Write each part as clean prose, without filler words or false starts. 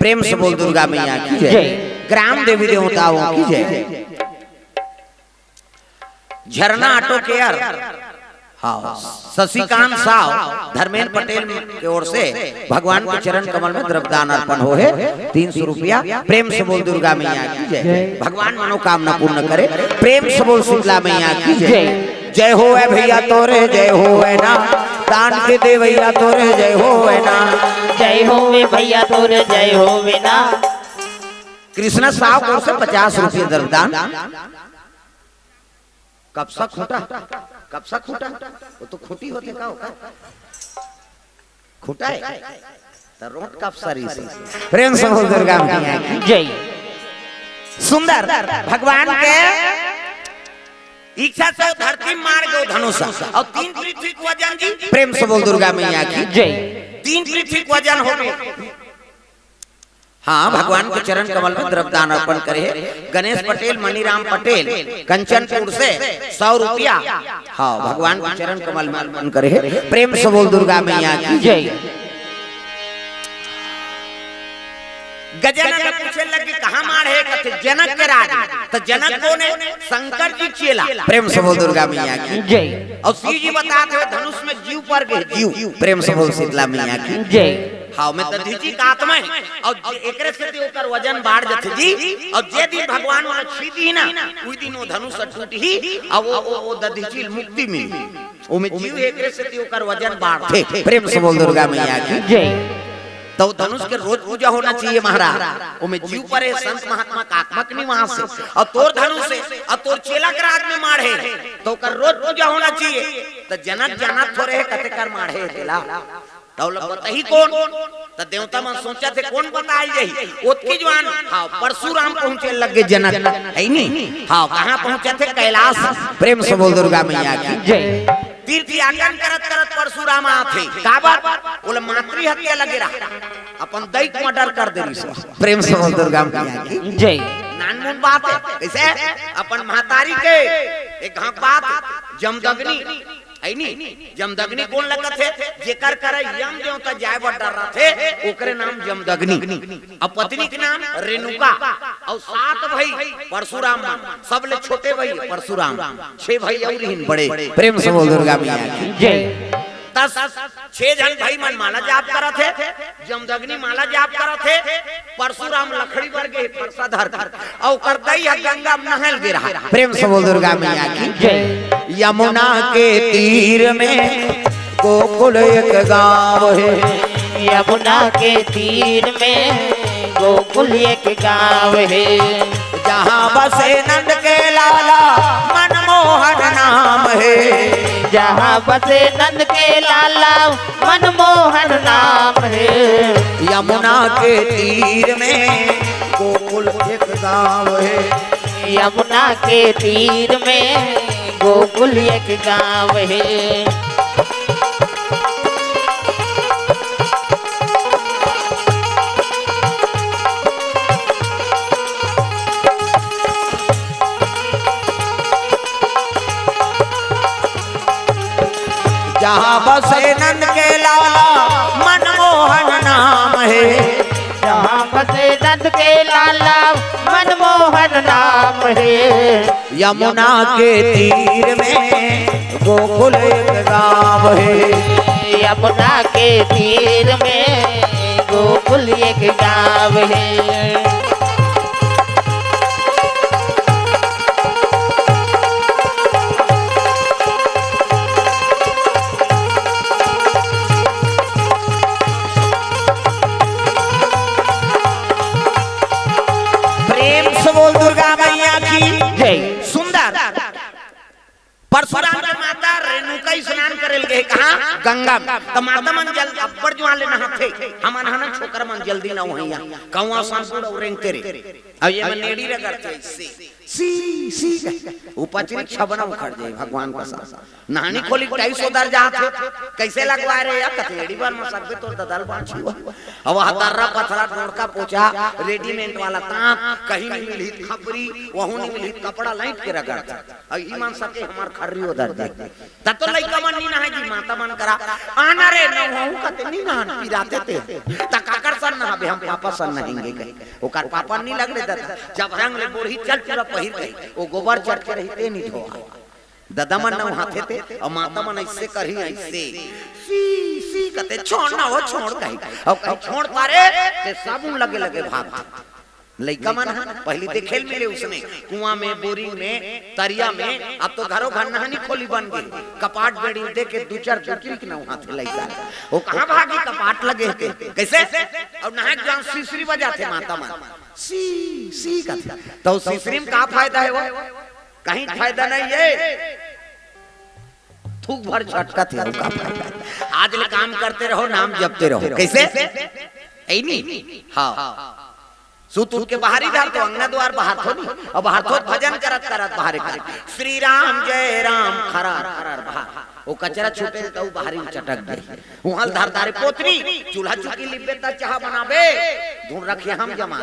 प्रेम से बोल दुर्गा मैया की जय। ग्राम देवी देवताओं की जय। झरना ऑटो केयर, हाँ, शशिकांत साव, धर्मेंद्र पटेल की ओर से भगवान के चरण कमल में द्रव्यदान अर्पण हो है 300 रुपया। प्रेम से बोल दुर्गा मैया की जय। भगवान मनोकामना पूर्ण करे। प्रेम से बोल शीतला मैया की जय। जय हो है भैया तोरे जय हो है ना, दान के दे भैया तोरे जय हो है ना, जय हो भैया तोरे जय हो ना। कृष्णा साव की ओर से 50 रुपये द्रव्यदान। कब सा खूटा, कब सा खूटा, वो तो खूटी होते का होगा, खूटा है तो रोट कब सारी से। प्रेम से बोल दुर्गा मैया की जय। सुंदर भगवान के इच्छा से धरती मार गो धनुष और 3 पृथ्वी को वजन जी। प्रेम से बोल दुर्गा मैया की जय। 3 पृथ्वी को वजन हो गए। हाँ, भगवान के चरण कमल में द्रव्यदान अर्पण करे। गणेश पटेल, मणिराम पटेल, कंचनपुर से 100 रुपया। हाँ, भगवान के चरण कमल में अर्पण करे। प्रेम से बोल दुर्गा मैया की जय। गजानन पूछे लगे कहाँ मार है, कहते जनक के राज। तो जनक कौन है? शंकर जी चेला। प्रेम से बोल दुर्गा मैया की जय। और शिव जी बताते हैं धनुष में जीव पर गए जीव। प्रेम से बोल शीतला मैया की जय। हाँ, मैं दधीची का आत्मा है और एकरे से ओकर वजन बढ़ जाते जी। और जे दिन भगवान वाला छीती ना, उस दिन वो धनुष टूट ही और वो दधीची मुक्ति मिली। वो में जीव एकरे से ओकर वजन बढ़ते। प्रेम से बोल दुर्गा मैया की जय। तो धनुष के रोज पूजा होना चाहिए महाराज। वो में जीव पर संत महात्मा का आत्मक नहीं वहां से और तोर धनुष से और तोर चेला के राज में मारे तो कर रोज पूजा होना चाहिए। तो जनक जाना थोड़े है कते कर मारे तेला तो बताही कौन। तो देवता मन सोचा थे कौन बताई यही ओतकी जवान। हाँ, परशुराम पहुंचे लगे जनक है नहीं। हाँ, कहाँ पहुंचे थे? कैलाश। प्रेम से बोल दुर्गा मैया की जय। तीर्थ यात्रा करत करत परशुराम आथे का बात बोले मातृ हत्या लगे रहा, अपन दैत मर्डर कर दे। प्रेम से बोल दुर्गा मैया की जय। नानमुन बात है कैसे अपन महतारी के एक बात जमदग्नि है नी। जमदग्नि कौन लगत थे? जेकर करे यम देवता जाय बर डर रहा थे ओकरे नाम जमदग्नि। अब पत्नी के नाम रेणुका और 7 भाई परशुराम। सब ले छोटे भाई परशुराम, 6 भाई और हिन बड़े। प्रेम से बोल दुर्गा मैया की जय। 6 जन भाई मन माला जाप करा थे। जमदग्नि माला जाप करा थे। परशुराम लकड़ी पर गए परसाधर और करतई गंगा नहल गिरा। प्रेम से बोल दुर्गा मैया की जय। यमुना के तीर में गोकुल एक गांव है। यमुना के तीर में गोकुल एक गांव है। जहाँ बसे नंद के लाला मनमोहन नाम है। जहाँ बसे नंद के लाला मनमोहन नाम है। यमुना के तीर में गोकुल एक गांव है। यमुना के तीर में गोकुल एक गांव है। जहाँ बसे नंद के लाला मनमोहन नाम है। जहाँ बसे नंद के लाला मनमोहन नाम है। यमुना के तीर में गोकुल एक गांव है। यमुना के तीर में गोकुल एक गांव है। बोल दुर्गा मैया की जय। सुंदर परशुराम की माता रेणुका स्नान करे गए कहाँ? गंगा में। तो माता मन जल अब्बड़ जवान लेना थे हम अनहन छोकर मन जल्दी ना वहिया कौवा सांपुर और रेंग तेरे अब ये मन नेड़ी रगड़ते इससे सी उपचरी छबना उखड़ जाए भगवान का साथ नहानी खोली 250 दर्जा थे कैसे लगवा रहे या कथेड़ी बार में सब तो ददल बांची अब हतर्रा पथरा डोरका पोछा रेडीमेड वाला ताप कहीं नहीं मिली खपरी वहु नहीं मिली कपड़ा लाइट के रगड़ता और ईमान सके हमार खर्री उधर दे तब तो लइका मन नहीं नहाई जी माता मन करा आना रे न हूं कते नहीं नहान पिराते थे त काकर सन नहाबे हम पापा सन नहाएंगे कहीं ओकर पापा नहीं लगले दादा जब रंग ले बूढ़ी चल पूरा पहिर गई वो गोबर चढ़ के रहते नहीं धोआ दादा मन न हाथे थे और माता मन ऐसे करही ऐसे सी कते छोड़ ना हो छोड़ कहीं और कहीं छोड़ पारे ते साबुन लगे लगे भाग लइका मन पहली ते खेल मिले उसने कुआं में बोरिंग में तरिया में अब तो घरों घर नहानी खोली बन गई कपाट बेड़ी दे के दो चार चुटकी के ना हाथे लइका वो कहां भागी कपाट लगे थे कैसे और नहा जान सीसरी बजा थे माता मन सी का तो सीसरी में का फायदा है वो कहीं फायदा नहीं है थूक भर झटका थे का फायदा आज ले काम करते रहो नाम जपते रहो कैसे ऐ नहीं हां सूत के बाहर ही डाल तो अंगना द्वार बाहर थोड़ी और बाहर तो भजन करत करत बाहर करे श्री राम जय राम खरार खरार बाहर वो कचरा छूटे तो बाहर ही चटक गई वहां धारदारे पोतरी चूल्हा चुकी लिपे ता चाह बनाबे ढूंढ रखे हम जमा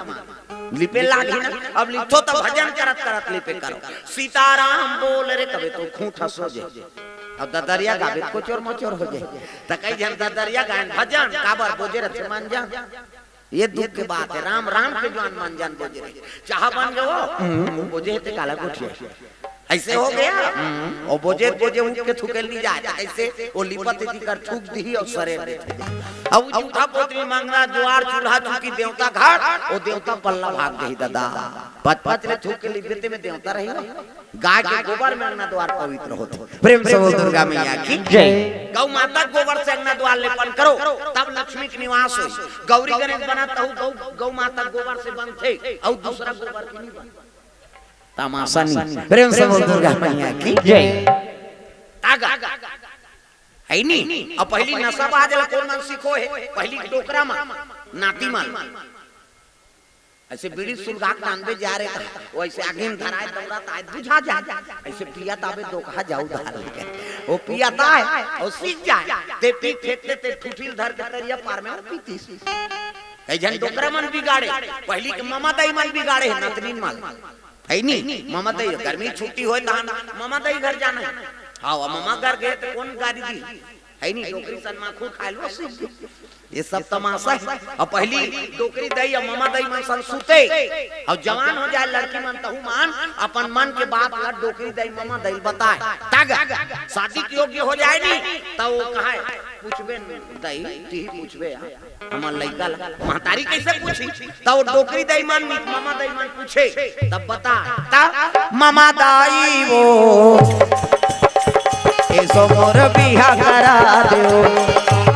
लिपे लागी ना अब लिखो तो भजन करत करत लिपे करो सीताराम बोल रे कबे तो खूंटा सो जाए अब ददरिया गावे को चोर मचोर हो जाए त कई जन ददरिया गायन भजन काबर बोजे रथे मान जा ये दुख की बात है राम राम के जवान मन जान बोझे रहे चाह बन गए बोझे थे काला कोठिया ऐसे हो गया और बोझे बोझे उनके थूकेल नहीं जाए ऐसे वो लिपत थी कर थूक दी और सरे अब जूठा पोतरी मांगना ज्वार चूल्हा चुकी देवता घाट वो देवता पल्ला भाग गई दादा पच पच ले थूक के लिपते में देवता रही गाय के गोबर में अंगना द्वार पवित्र होते प्रेम से बोल दुर्गा मैया की जय गौ माता गोबर से अंगना द्वार लेपन करो तब लक्ष्मी के निवास हो गौरी गणेश बनाता हूँ गौ माता गोबर से बनते और दूसरा गोबर की नहीं बनता तमाशा नहीं प्रेम से बोल दुर्गा मैया की जय आगा है नहीं अब पहली नशा बाजला कौन मन सीखो है पहली टोकरा में नाती माल ऐसे बीड़ी सुलगा कांदे जा रहे थे वो ऐसे आगे में धराए दौड़ा ताए बुझा जा ऐसे पिया ताबे दो कहा जाऊ धार लेके वो पिया ताए और सीख जाए ते पी फेंकते ते ठुठिल धर के तरिया पार में पीती ऐ जन टोकरा मन बिगाड़े पहली के मामा दाई मन बिगाड़े है नतनीन माल है नहीं मामा दाई गर्मी छुट्टी होए तहन मामा दाई घर जाना है हां मामा घर गए तो कौन गाड़ी दी है नहीं टोकरी सन माखू खा लो ये सब तमाशा है और पहली टोकरी दई और मामा दाई मन सन सुते और जवान हो जाए लड़की मन तहु मान अपन मन के बात ला टोकरी दई मामा दाई बताए तागा शादी के योग्य हो जाए नहीं तो वो कहे पूछबे दई ती पूछबे हमर लइका महतारी कैसे पूछी तो टोकरी दई मन मामा दाई मन पूछे तब बता ता मामा दाई वो ऐसो मोर बिहा करा दो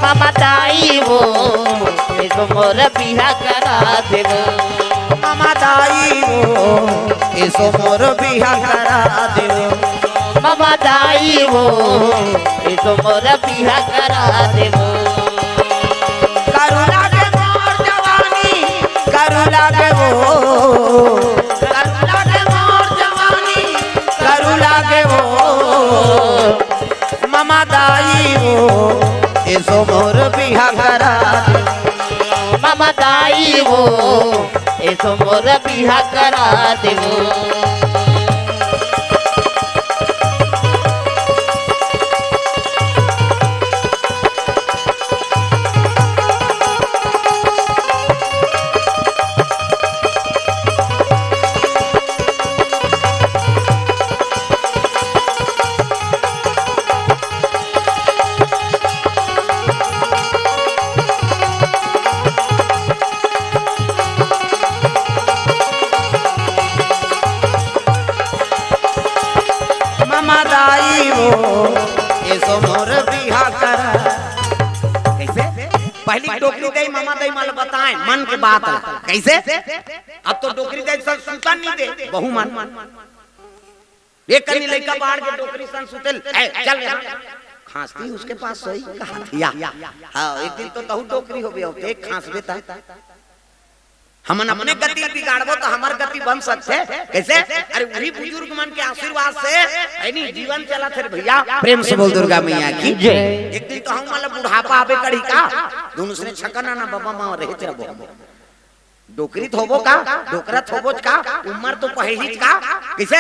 मामा दाई वो ऐसो मोर बिहा करा देवो मामा दाई वो ऐसो मोर बिहा करा देवो मामा दाई वो ऐसो मोर बिहा करा देवो करुणा के मोर जवानी करुणा के वो करुणा के मोर जवानी करुणा के वो मामा दाई वो ऐसो मोर बिहा करा मामा दाई वो ऐसो मोर बिहा करा देवो पहली टोकरी दे मामा दई माल बताएं मन के बात कैसे अब तो टोकरी दे सब सुता नहीं दे बहु मन एक कनी लड़का बाहर के टोकरी सन सुतल चल यहां खांसती उसके पास सोई कहा या हां एक दिन तो तहु टोकरी हो गया एक खांस बेता हमन अपने गति बिगाड़बो तो हमार गति बन सकते कैसे? अरे वही बुजुर्ग मन के आशीर्वाद से ऐनी जीवन चला थे भैया। प्रेम से बोल दुर्गा मैया की जय। एक दिन तो हम मतलब बुढ़ापा आवे कड़ी का दोनों से छकना ना बाबा मां रहे चरबो डोकरी थोबो का डोकरा थोबो का उम्र तो पहिज का कैसे?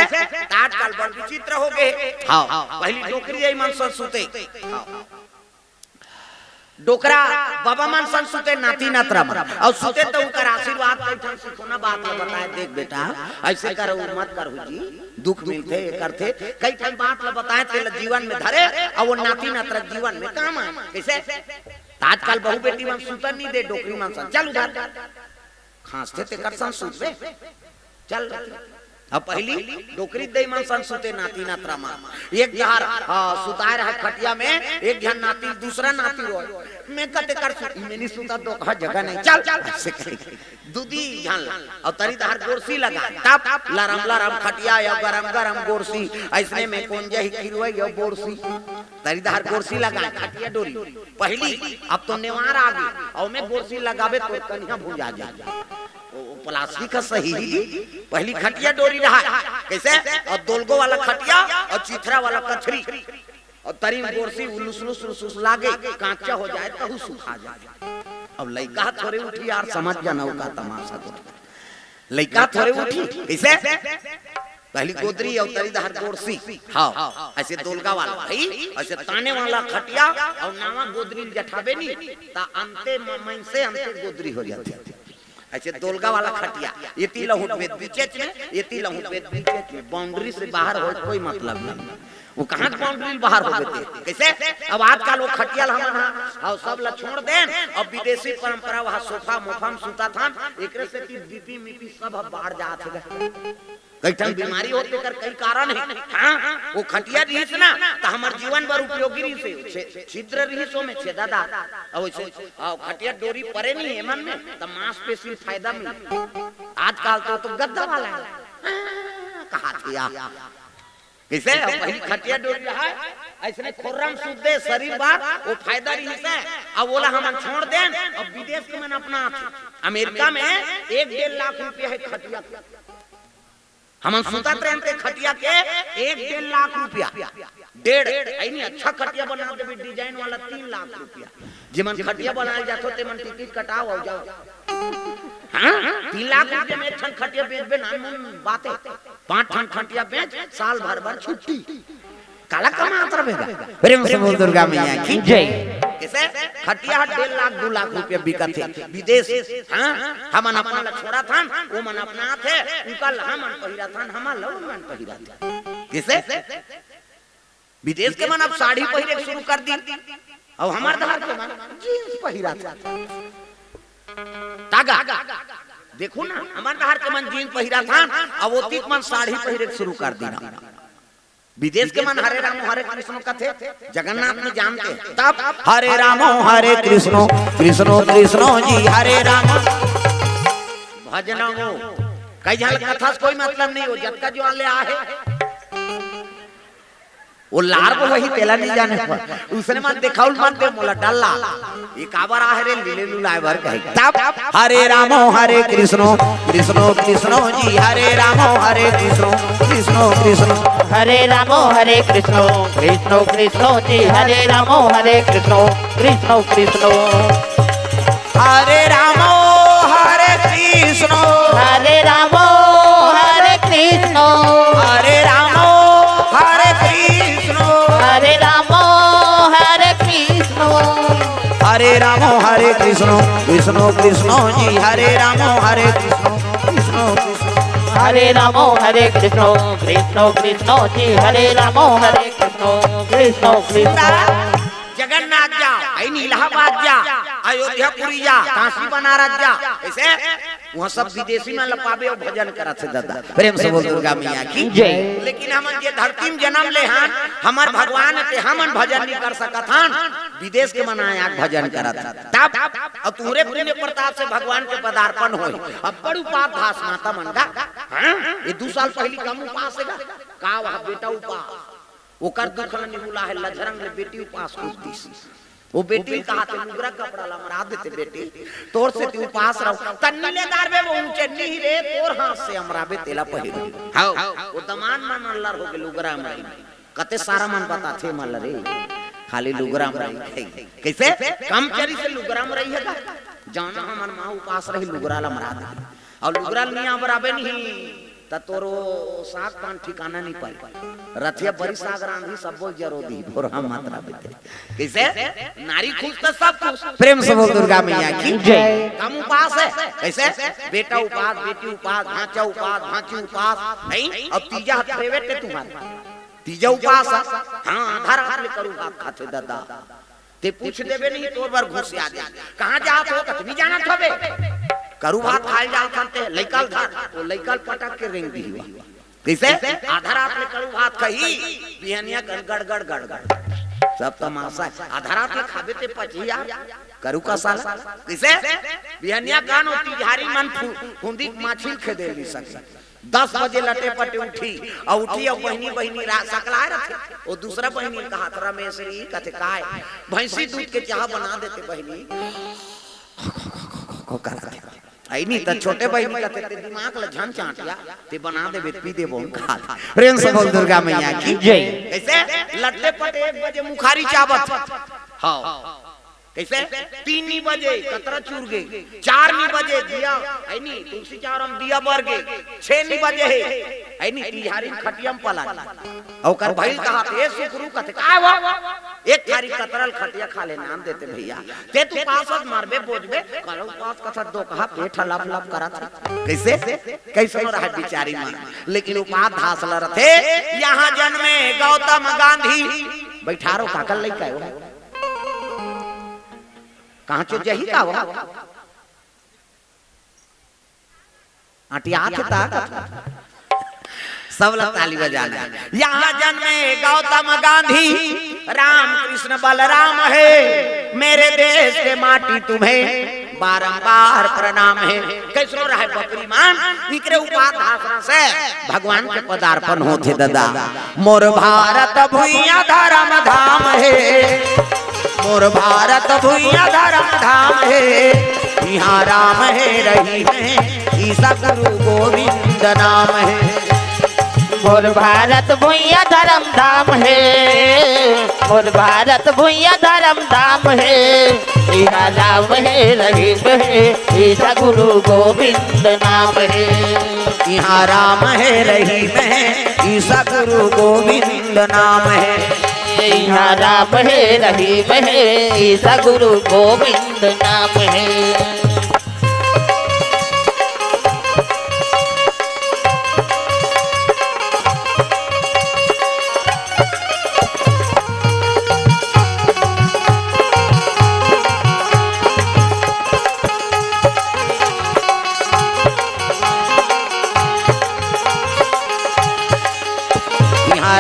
आजकल बड़ विचित्र हो गए। हां पहली डोकरी आई मन सुते डोकरा बाबा मन सन सुते नाती नातरा मन और सुते तो उनका आशीर्वाद कैठन सिखोना बात बताए देख बेटा ऐसे करो मत करो जी दुख मिलते करते कैठन बात ल बताए ते जीवन में धरे और वो नाती नातरा जीवन में काम आए कैसे? आजकल बहु बेटी मन सुतन नहीं दे डोकरी मन सन चल उधर खांसते ते कर सन सुतवे चल। अब पहली डोकरी दे मन सन सुते नाती नातरा मा एक जहार सुताए रहा खटिया में एक जन नाती दूसरा नाती रो मैं कते कर मैंने सुता दो जगह नहीं चल चल दूधी जान और तरी धार गोरसी लगा तब लरम लरम खटिया या गरम गरम गोरसी ऐसने में कौन जही खिलवे या गोरसी तरी धार गोरसी लगा खटिया डोरी पहली अब तो नेवार आ गई और मैं गोरसी लगावे तो कन्या भुजा जा प्लास्टिक का सही पहली खटिया डोरी रहा कैसे? और दोलगो वाला खटिया और चिथरा वाला कथरी और तरी गोरसी उलुस लागे कांचा हो जाए तो सुखा जाए। अब लइका थोड़े उठी यार समझ जाना का तमाशा तो लइका थोड़े उठी कैसे? पहली गोदरी और तरी धार गोरसी हाँ ऐसे दोलगा वाला भाई ऐसे ताने वाला खटिया और नावा गोदरी जठाबे नहीं ता अंते मन से अंते गोदरी हो जाती है। ऐसे दोलगा वाला खटिया ये तीला हुट वेद बीचेच में ये तीला हुट वेद बीचेच में बाउंड्री से बाहर हो कोई मतलब नहीं वो कहां बाउंड्री बाहर हो गए कैसे? अब आजकल वो खटिया हम और सब ला छोड़ देन और विदेशी परंपरा वहां सोफा मोफा में सुता था एकरे से की बीपी मीपी सब बाहर जात है कैठन बीमारी होते कर कई कारण है। हां वो खटिया रहीस ना तो हमार जीवन भर उपयोगी रही से छिद्र रहीसो में छे दादा और खटिया डोरी परे नहीं है मन में तो मांसपेशी फायदा मिले। आजकल तो गद्दा वाला है कहा थिया कैसे? पहली खटिया डोरी रहा ऐसे खुर्रम सुदे शरीर बार वो फायदा रही से अब बोला हम छोड़ दें और विदेश के मन अपना अमेरिका में 1-1.5 लाख रुपया है खटिया हम सुता ट्रेन के खटिया के 1-1.5 लाख रुपया डेढ़ नहीं अच्छा खटिया बना दे डिजाइन वाला 3 लाख रुपया जिमन खटिया बनाए जातो ते मन टिकट कटाओ और जाओ। हां 3 लाख रुपया में एक खटिया बेचबे नाम बातें 5 ठन खटिया बेच साल भर छुट्टी काला कमात रहेगा। प्रेम से बोल दुर्गा मैया की जय। कैसे? खटिया 1.5 लाख 2 लाख रुपया बिकत है विदेश। हां हमन अपना ला छोड़ा था वो मन अपना थे उनका हमन पहिरा था हमार लोग मन पहिरा था कैसे? विदेश के मन अब साड़ी पहिरे शुरू कर दी और हमार दहार के मन जींस पहिरा था तागा देखो ना हमार दहार के मन जींस पहिरा था अब वो तीक मन साड़ी पहिरे शुरू कर दी। विदेश के मन हरे राम हरे कृष्ण का थे जगन्नाथ में जानते तब हरे राम हरे कृष्ण कृष्ण कृष्ण जी हरे राम भजन हो कई जल कथा कोई मतलब नहीं हो जब का जो ले आहे वो लार को वही तेला नहीं जाने पर उसने मन दिखाउल मन दे मोला डल्ला ये काबर आहे रे लीले लुलाए भर कहे तब हरे राम हरे कृष्ण कृष्ण कृष्ण जी हरे राम हरे कृष्ण कृष्ण कृष्ण हरे राम हरे कृष्ण कृष्ण कृष्ण जी हरे राम हरे कृष्ण कृष्ण कृष्ण हरे राम हरे कृष्ण हरे राम हरे कृष्ण हरे राम हरे कृष्ण हरे राम हरे कृष्ण हरे राम हरे कृष्ण कृष्ण कृष्ण जी हरे राम हरे कृष्ण कृष्ण कृष्ण हरे राम हरे कृष्ण कृष्ण कृष्ण जी हरे राम हरे कृष्ण कृष्ण कृष्ण। जगन्नाथ जा इलाहाबाद जा अयोध्यापुरी जा काशी बनारस जा ऐसे वहाँ सब विदेशी में लपावे और भजन करत दादा। प्रेम से बोल दुर्गा मैया की जय। लेकिन हम ये धरती में जन्म ले हां हमार भगवान के हमन भजन नहीं कर सकत हन विदेश के मनाया भजन करत तब अब तुरे पुण्य प्रताप से भगवान के पदार्पण होई अब बड़ उपास भास माता मन का हां ये 2 साल पहली कम उपास है का वहां बेटा उपास वो कर दुख निहुला है लझरंग ले बेटी उपास करती वो बेटी कहा थे लुगरा कपड़ा ला मरा देते बेटी तोर से तू पास रहो तन्नीलेदार में वो ऊंचे नहीं रे तोर हाथ से अमराबे तेला पहिर हां वो दमान मन अल्लाह हो के लुगरा मराई कते सारा मन बता थे मल रे खाली लुगरा मराई कैसे कम चरी से लुगरा मराई है का जाना हमर मां उपास रही लुगरा ला मरा दे और लुगरा नहीं अमराबे नहीं त तोरो साग पान ठिकाना नहीं पाई रथिया बड़ी साग रांधी सब बोल जरो दी भोरा मात्रा बेटे कैसे नारी खुश तो सब खुश प्रेम से बोल दुर्गा मैया की जय हम उपास है कैसे बेटा उपास बेटी उपास भांचा उपास भांची उपास नहीं अब तीजा हाथ फेवरेट तुम्हारे तीजा उपास हां आधार हाथ में करूं बात खाते दादा ते पूछ देबे नहीं तोर बार घुस आ जा कहां जात हो कतनी जाना थबे करू भात खाए जाल खाते लइकल धर वो लइकल पटक के रेंग दी हुआ कैसे आधा रात में करू भात कही बिहनिया गड़ गड़ गड़ गड़ सब तमाशा आधा रात में खाबे ते पचिया करू का साल कैसे बिहनिया गान होती झारी मन फुंदी माछिल खेदे ली सके 10 बजे लटे पटे उठी और बहनी बहनी सकला रखे वो दूसरा बहनी का हाथ रमेश री कथे काय भैंसी दूध के चाह बना देते बहनी को कर आई नहीं तो छोटे बहनी कहते ते दिमाग ल झन चाटिया ते बना दे पी दे बोन खा प्रेम से बोल दुर्गा मैया की जय कैसे लट्टे पटे 1 बजे मुखारी चावत हां कैसे 3 बजे कतरा चूर गए 4 बजे दिया आई नहीं तुलसी चारम दिया बर गए 6 बजे है आई नहीं तिहारी खटियम पला औकर भाई कहा ए सुकरू कथे का वो एक थारी कतरल खटिया खा ले नाम देते भैया ते तू पास मारबे बोझबे करो पास कथा दो कहा पेट लप लप करा था कैसे कैसे रहा बिचारी मां लेकिन उपाध धासल रथे यहां जन्मे गौतम गांधी बैठारो काकल लई कायो कहां चो जही का वो अटिया था सब लोग ताली बजाना यहाँ जन्मे गौतम गांधी राम कृष्ण बलराम है मेरे देश के माटी तुम्हें बारंबार प्रणाम है कैसो रहा बकरी मान निकरे उपाधारण से भगवान के पदार्पण होते दादा मोर भारत भुइया धर्म धाम है मोर भारत भुइया धर्म धाम है यहाँ राम है रही है ईसा गुरु गोविंद नाम है मोर भारत भुइया धर्म धाम है मोर भारत भुइया धर्म धाम है यहाँ राम है रहीम है ईसा गुरु गोविंद नाम है यहाँ राम है रहीम है ईसा गुरु गोविंद नाम है यहाँ राम है रहीम है ईसा गुरु गोविंद नाम है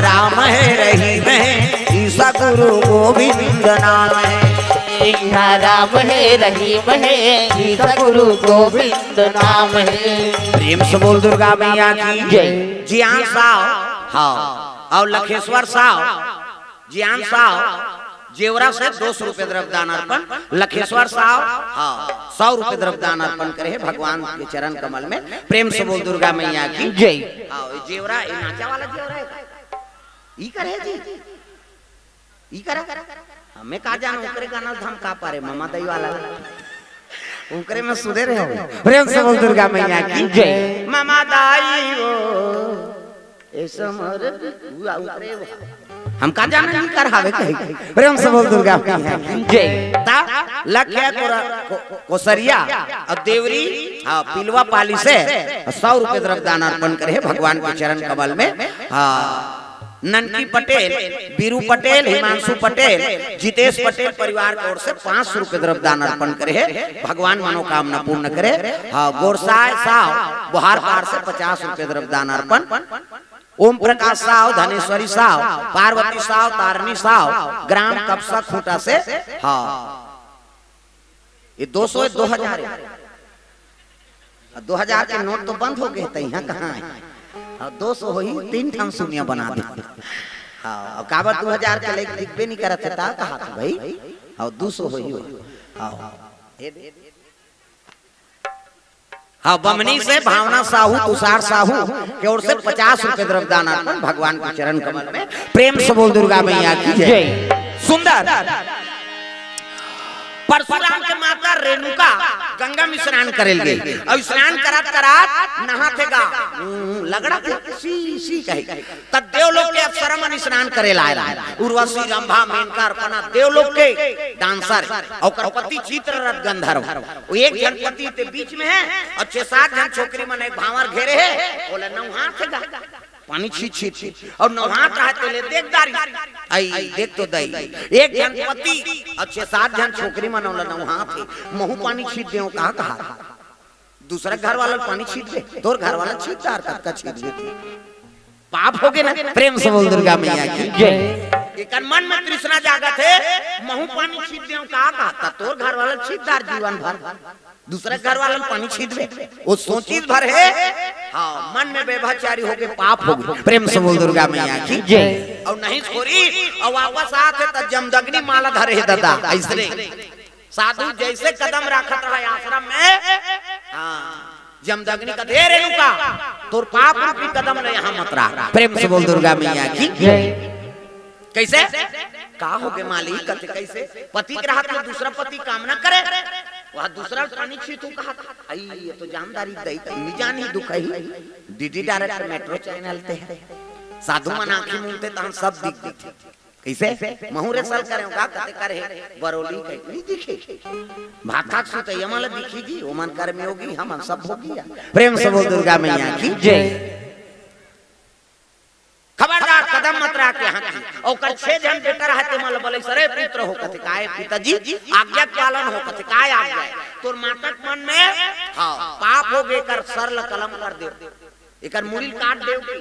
राम है रहीम है ईसा गुरु गोविंद नाम है यहाँ राम है रहीम है ईसा गुरु गोविंद नाम है प्रेम से बोल दुर्गा मैया की जय जियान साव हाँ और लखेश्वर साव जियान साव जेवरा से 200 रुपए द्रव्यदान अर्पण लखेश्वर साव हाँ 100 रुपए द्रव्यदान अर्पण करे भगवान के चरण कमल में प्रेम से बोल दुर्गा मैया की जय हाँ जेवरा नाचा वाला जेवरा है ई करे जी ई करा हमें का जान ओकरे गाना धमका पारे मामा दई वाला ओकरे में सुधे रहे हो प्रेम से बोल दुर्गा मैया की जय मामा दाई ओ ए समर हुआ ओकरे हम का जान नहीं कर हावे कहीं प्रेम से बोल दुर्गा मैया की जय ता लखया कोसरिया और देवरी हां पिलवा पाली से 100 रुपए द्रव्यदान अर्पण करे भगवान के चरण कमल में हां ननकी पटेल बीरू पटेल हिमांशु पटेल जितेश पटेल परिवार की ओर से 500 रुपए द्रव्यदान अर्पण करे भगवान मनोकामना पूर्ण करे हाँ गोरसाय साव बुहार पार से 50 रुपए द्रव्यदान अर्पण ओम प्रकाश साव धनेश्वरी साव पार्वती साव तारनी साव ग्राम कपसा खूंटा से हाँ ये 200 2000 2000 के नोट तो बंद हो गए थे यहाँ कहाँ है 200 हो ही 3 ठाम शून्य बना दे हाँ काबर 2000 के लेके दिखबे नहीं करत था कहा था भाई हाँ 200 हो हाँ बमनी से भावना साहू तुषार साहू की ओर से 50 रुपए द्रव्यदान अर्पण भगवान के चरण कमल में प्रेम से बोल दुर्गा मैया की जय। सुंदर परशुराम के माता रेणुका गंगा में स्नान करेल गई और स्नान करात करात नहातेगा लगड़ा सी कहे तब देवलोक के अप्सरा मन स्नान करे लाए उर्वशी रंभा मेनका अर्पणा देवलोक के डांसर और पति चित्ररथ गंधर्व एक जन पति के बीच में है और 6-7 जन छोकरी मन एक भावर घेरे है बोले नहातेगा पानी छीट छीट और नहात रहते ले देखदारी आई देख तो दई एक जन पति और 6-7 जन छोकरी मन नहात है महू पानी छीट देओ कहा दूसरा घर वाला पानी छीट दे तोर घर वाला छीटदार का छीट दे पाप हो गए ना। प्रेम से बोल दुर्गा मैया की जय। एक मन में तृष्णा जागत है महू पानी छीट देओ कहा तोर घर वाला छीटदार जीवन भर दूसरे घर वाला पानी छीट दे वो सोची भर है हाँ मन में व्यभिचारी हो गए पाप हो गए। प्रेम से बोल दुर्गा मैया की जय। और नहीं छोरी और वापस आते तब जमदग्नि माला धरे दादा ऐसे साधु जैसे कदम रखत रहा आश्रम में हाँ जमदग्नि का ढेर रेणुका तोर पाप रूपी कदम ने यहाँ मत रहा। प्रेम से बोल दुर्गा मैया की जय। कैसे का हो गए मालिक कहते कैसे पति के राहत में दूसरा पति कामना करे वह दूसरा पानी छीटू कहा आई ये तो जानदारी दई नहीं जानी दुख है डीडी डायरेक्ट मेट्रो चैनल ते साधु मन आंखें मूंदते तहन सब दिख दिख कैसे महुरे सल करे का कहते करे बरोली नहीं दिखे भाता सुते यमल दिखी जी ओ मन कर्म योगी हम सब भोगी। प्रेम से बोल दुर्गा मैया की जय। खबरदार कदम मत रहा के यहाँ की और कर 6 जन बेटा रहते मल बोले सरे पुत्र हो कथे काय पिताजी आज्ञा पालन हो कथे काय आज्ञा तोर माता मन में हां पाप हो गए कर सरल कलम कर दे एकर मुड़ी काट देव की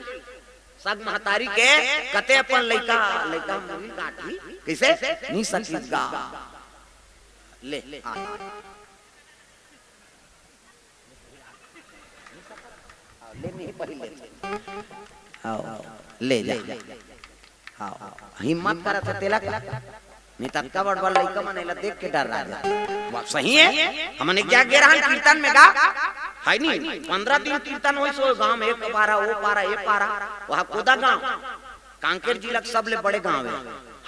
सग महतारी के कते अपन लइका मुड़ी काटी कैसे नी सकीगा ले नहीं पहले आओ ले जा हाँ हिम्मत करा था तेला नहीं तत्का बड़ लइका मनेला देख के डर रहा बात सही है हमने क्या गेरहन कीर्तन में गा है नहीं 15 दिन कीर्तन होई सो गांव में एक पारा वो पारा ये पारा वहां कोदा गांव कांकेर जिला के सबले बड़े गांव है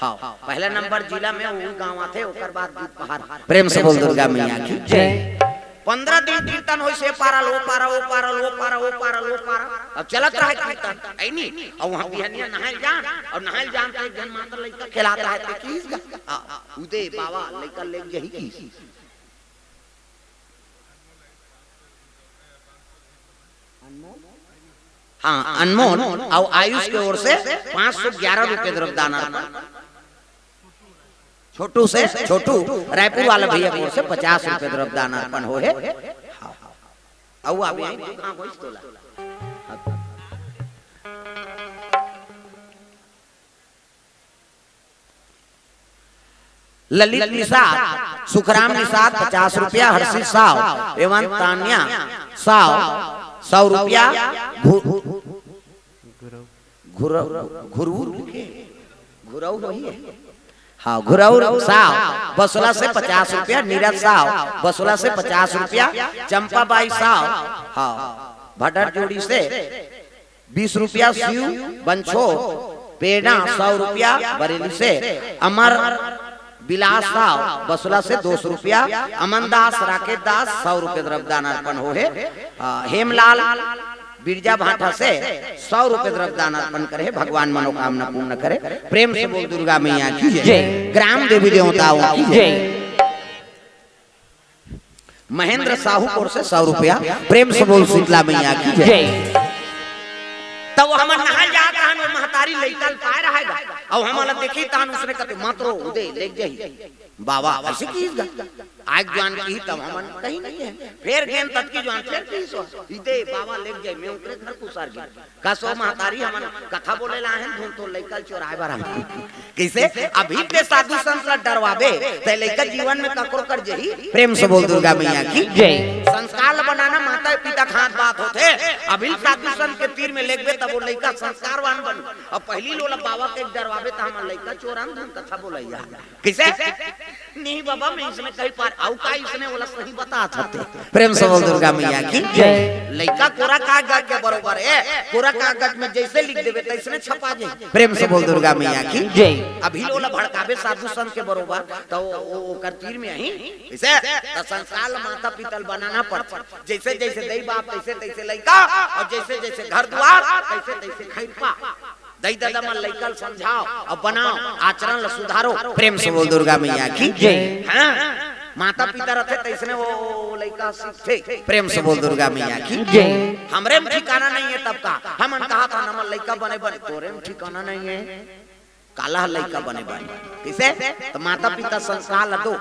हाँ पहला नंबर जिला में वो गांव आते ओकर बाद दूध पहाड़। प्रेम से बोल दुर्गा मैया की जय। 15 दिन कीर्तन होई से पारा लो पारा वो पारा लो पारा वो पारा लो पारा अब चलत रहा कीर्तन आई नहीं और वहां बिहनिया नहाल जान और नहाल जान तो एक जन माता लइका खिलाता है ते की उदे बाबा लइका ले जही की हाँ अनमोल और आयुष की ओर से 511 रुपए द्रव्यदान छोटू से छोटू रायपुर वाला भैया की ओर से 50 रुपए द्रव्यदान अर्पण हो है ललित निषाद सुखराम निषाद 50 रुपया हर्षित साव एवं तान्या साव 100 रुपया हाँ घुरऊ साव बसोला से 50 रुपया नीरज साव बसोला से 50 रुपया चंपा बाई साव हाँ भटर जोड़ी से 20 रुपया शिव बंछो पेड़ा 100 रुपया बरेली से अमर बिलास साव बसुला से 200 रुपया अमन दास राकेश दास 100 रुपये द्रव्यदान अर्पण हो है। हेमलाल बिरजा भाटा से 100 रुपये द्रव्यदान अर्पण करे भगवान मनोकामना पूर्ण करे। प्रेम से बोल दुर्गा मैया की जय। ग्राम देवी देवताओं की जय। महेंद्र साहू कोर से 100 रुपया। प्रेम से बोल शीतला मैया की जय। तब हम नहाल जात रहन महतारी लइकल पाए रहेगा और हमला देखी तान उसने कहते मात्रो उदे लेक जाई बाबा ऐसे कीगा आज जान की तब हम कहीं नहीं है फिर गेन तक की जान फिर की सो इदे बाबा लेक जाई मैं उतरे घर पुसार की कसो महतारी हमन कथा बोले लाहन धुन तो लइकल चोराए बार हम कैसे अभी के साधु संत ला डरवाबे ते लइका जीवन में ककरो कर जही। प्रेम से बोल दुर्गा मैया की जय। संस्कार बनाना माता पिता खात बात होते अभी साधु संत के तीर में लेके तब वो लइका संस्कारवान बन और पहली लोला बाबा के डरवाबे त हम लइका चोरान धुन कथा बोलैया कैसे नहीं बाबा मैं इसमें कहीं पार आउ का इसने बोला सही बता सकते प्रेम से बोल दुर्गा मैया की जय। लइका कोरा कागज के बरोबर है, कोरा कागज में जैसे लिख देबे तैसने छपा जाए। प्रेम से बोल दुर्गा मैया की जय। अभी लोला भड़कावे साधु संत के बरोबर तो वो कर तीर में ही इसे तो संस्कार माता पिता बनाना पड़ता। जैसे जैसे दई बाप तैसे तैसे लइका और जैसे जैसे घर द्वार तैसे तैसे खैरपा दई दादा मन लइकल समझाओ और बनाओ आचरण ल सुधारो। प्रेम से बोल दुर्गा मैया की जय। हां माता पिता रहते तैसने वो लइका सीखे। प्रेम से बोल दुर्गा मैया की जय। हमरे में ठिकाना नहीं है तब का हमन कहा था नमन लइका बने बने तोरे में ठिकाना नहीं है काला लइका बने बने किसे तो माता पिता संस्कार ला दो।